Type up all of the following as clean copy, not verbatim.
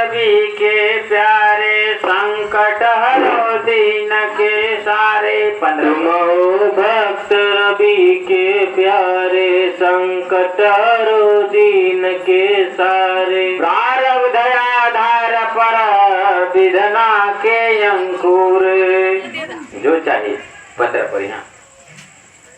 रवि के प्यारे संकट हरो दीन के सारे। 15 भक्त रवि के प्यारे संकट हरो दीन के सारे। प्रारब्ध आधार पर विधना के अंकुर। जो चाहिए 15 पर यहाँ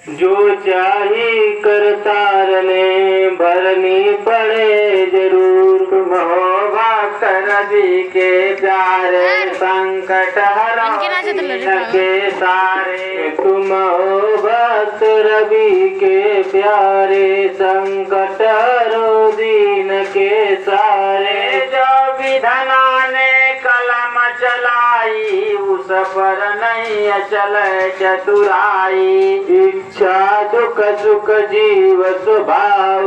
जो चाहे करतारने भरनी पड़े जरूर। तुम हो भक्त रवि के प्यारे संकट हरो दीन के सारे। तुम हो भक्त रवि के प्यारे संकट हरो दीन के सारे। जो विधना ने कलम चलाई उस पर नहीं चले चतुराई। इच्छा दुख सुख जीव स्वभाव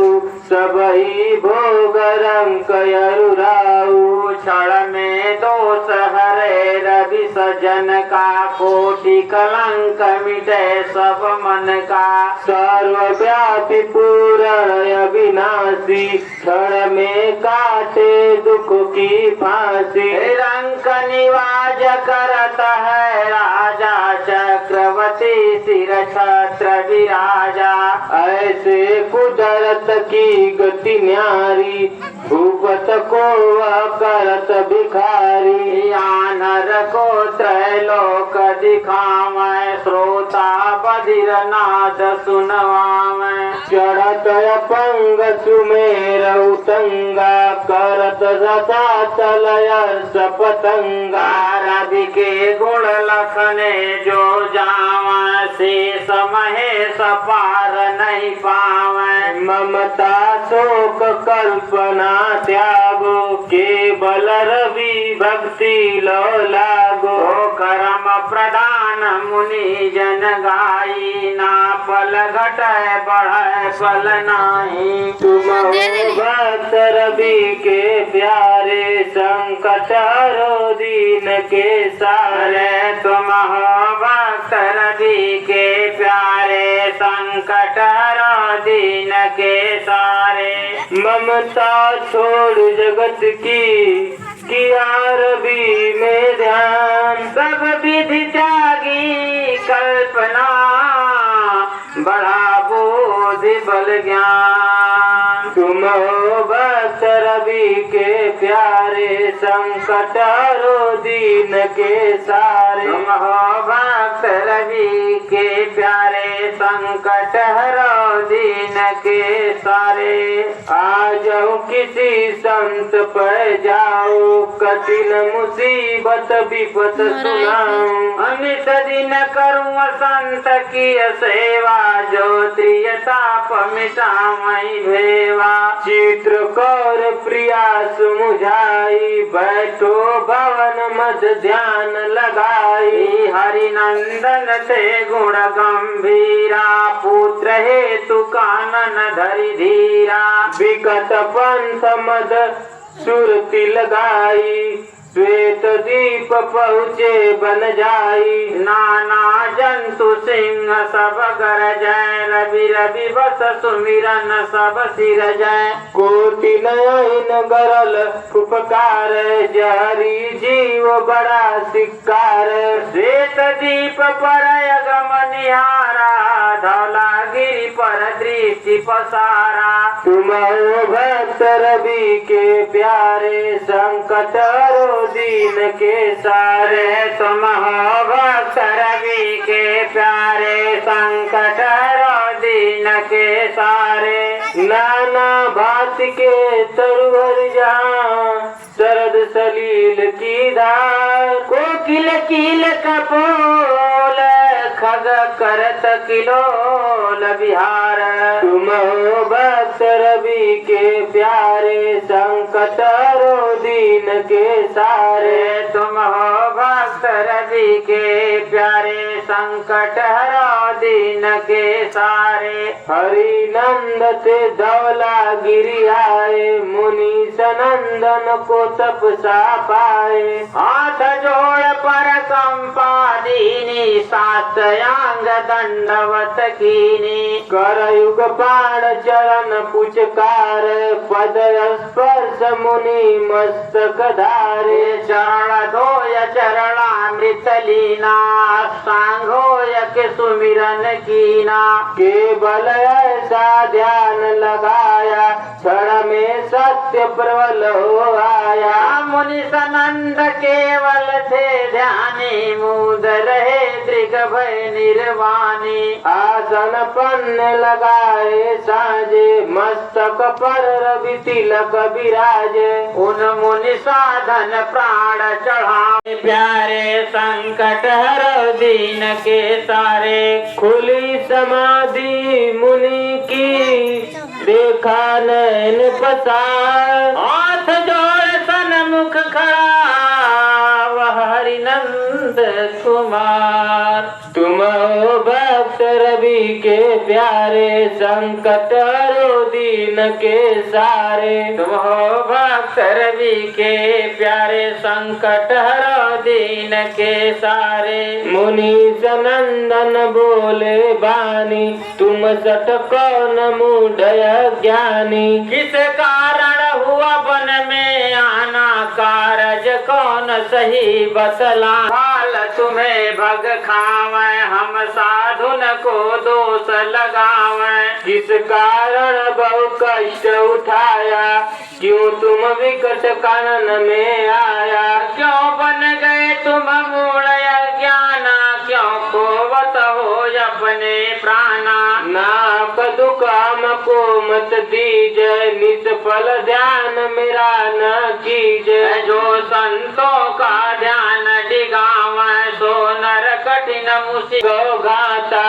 सबही भोग रंक अरुराऊ। क्षण में दोष हरे रवि सजन का कोटि कलंक मिटे सब मन का। सर्वव्यापी पूर्ण अविनाशी क्षण में काटे दुख की फांसी। रंक निवाज करत है राजा चक्रवर्ती सिर छत्र विराजा। ऐसे कुदरत की गति न्यारी भूपत को करत भिखारी। आनर को त्रैलोक दिखावे श्रोता बधिर नाद सुनवावे। चढ़त अपंग सुमेर उतंगा करत रसा चलय सपतंगा। रवि के गुण लखने जो जावा शेष महेश पार नहीं पावे। ममता शोक कल्पना त्यागो केवल रवि भक्ति लो लागो। कर्म प्रधान मुनि जन गाई ना फल घटे बढ़े फल नाही। तुम भक्त रवि के प्यारे संकट हरो दीन के सारे। तुम भक्त रवि के प्यारे संकट हरो दीन के सारे। ममता छोड़ जगत की किया रवि में ध्यान। सब विधि त्यागी कल्पना बढ़ा बोधि बल ज्ञान। तुम हो भक्त रवि के प्यारे संकट हरो दीन के सारे। तुम हो भक्त रवि के प्यारे संकट हरो दीन के सारे। आ जाओ किसी संत पर जाओ कठिन मुसीबत विपत सुनाऊं। अमित दिन करूँ संत की सेवा जो त्रियताप मिटावई भेवा। चित्रकौर प्रिया सुमुझाई बैठो भवन मध ध्यान लगाई। हरिनंदन थे गुण गंभीरा पुत्र हेतु कानन धरि धीरा। विकट पंथ मद सुरति लगाई श्वेत दीप पहुँचे बन जाई। नाना जंतु सिंह सब गरजै रवि रवि बस सुमिरन सब सिर जय। कोटि नयन गरल उपकार जहरी जीव बड़ा सिक्कार। श्वेत दीप पर अगम निहारा धौला गिरि पर दृष्टि पसारा। तुम हो भक्त रवि के प्यारे संकट हरो दीन के सारे। तुम हो भक्त रवि के प्यारे संकट हरो दीन के सारे। नाना भात के तरुवर जहाँ शरद सलील की धार। कोकिल कील कपोल खग करत किलोल बिहार। तुम हो भक्त रवि के प्यारे संकट हरो दीन के सारे। तुम हो भक्त रवि के प्यारे संकट हरो दीन के सारे। हरि नंद ते धौला गिरी आए, मुनि सनंदन को तपसा पाए। हाथ जोड़ पर कंपा दीनी, सात अंग दंडवत कीनी। करयुग पाण चरण पुचकार, पद स्पर्श मुनि मस्तक धारे। चरण धोय चरणामृत लीना, सांघोय के सुमिरन कीना। केवल ऐसा ध्यान लगाया, क्षण में सत्य प्रबल हो आया। मुनि सनंद केवल थे ध्यानी, मूद रहे दृग भय निर्वाणी। आसन पन्न लगाए साजे, मस्तक पर रवि तिलक विराजे। उन मुनि साधन प्राण चढ़ाए, प्यारे संकट हर दीन के सारे। खुली समाधि मुनि की, देखा नैन पसार। हाथ जोड़ सन्मुख खड़ा वह हरिनंद कुमार। तुम हो भक्त रवि के प्यारे, संकट हरो दीन के सारे। तुम हो भक्त रवि के प्यारे, संकट हरो दीन के सारे। मुनि सनंदन बोले बानी, तुम सट कौन मूढ़ ज्ञानी। किस कारण हुआ वन में आना, कारज कौन सही बतला। हाल तुम्हें भग खावे, हम साधुन को दोष लगावे। किस कारण बहु कष्ट उठाया, क्यों तुम विकट कानन में आया। क्यों बन गए तुम मूढ़ अज्ञाना, क्यों खोवत हो अपने प्राणा। नाक दुकाम को मत दीजय, निष्फल ध्यान मेरा न कीजय। जो संतों का ध्यान डिगावे, सो नर कठिन मुसी गौ गाता,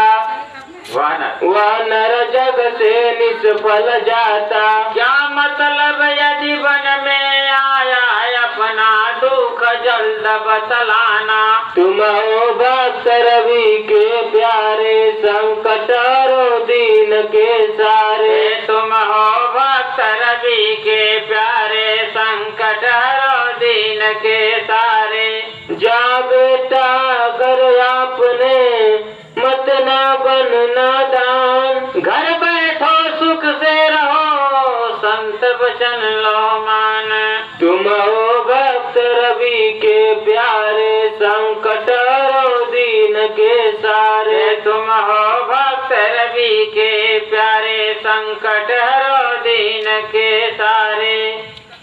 वह नर जग से निष्फल जाता। क्या मतलब यदि वन में आया, अपना दुख जल्द बतलाना। तुम हो भक्त रवि के प्यारे, संकट हरो दीन के सारे। तुम हो भक्त रवि के प्यारे, संकट हरो दीन के सारे। जा बेटा कर आपने, मत ना बन नादान। घर बैठो सुख से रहो, संत वचन लो मान। तुम हो भक्त रवि के प्यारे, संकट हरो दीन के सारे। तुम हो भक्त रवि के प्यारे, संकट हरो दीन के सारे।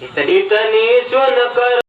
इतनी सुन कर